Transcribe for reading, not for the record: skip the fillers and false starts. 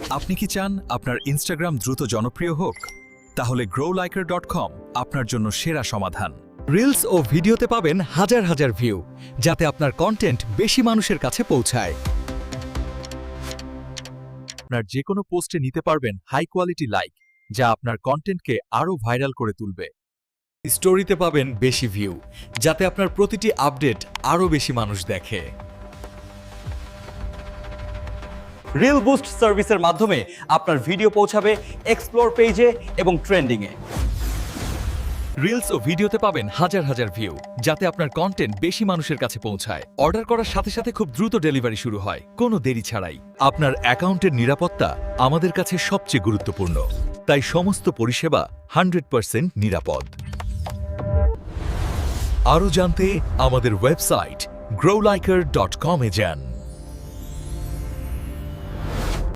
আপনি কি চান আপনার ইনস্টাগ্রাম দ্রুত জনপ্রিয় হোক? তাহলে growliker.com আপনার জন্য সেরা সমাধান। রিলস ও ভিডিওতে পাবেন হাজার হাজার ভিউ, যাতে আপনার কন্টেন্ট বেশি মানুষের কাছে পৌঁছায়। আপনার যে কোনো পোস্টে নিতে পারবেন হাই কোয়ালিটি লাইক, যা আপনার কন্টেন্টকে আরও ভাইরাল করে তুলবে। স্টোরিতে পাবেন বেশি ভিউ, যাতে আপনার প্রতিটি আপডেট আরও বেশি মানুষ দেখে। রিল বুস্ট সার্ভিসের মাধ্যমে আপনার ভিডিও পৌঁছাবে এক্সপ্লোর পেজে এবং ট্রেন্ডিংয়ে। রিলস ও ভিডিওতে পাবেন হাজার হাজার ভিউ, যাতে আপনার কন্টেন্ট বেশি মানুষের কাছে পৌঁছায়। অর্ডার করার সাথে সাথে খুব দ্রুত ডেলিভারি শুরু হয়, কোনো দেরি ছাড়াই। আপনার অ্যাকাউন্টের নিরাপত্তা আমাদের কাছে সবচেয়ে গুরুত্বপূর্ণ, তাই সমস্ত পরিষেবা 100% নিরাপদ। আরও জানতে আমাদের ওয়েবসাইট growliker.com-এ যান।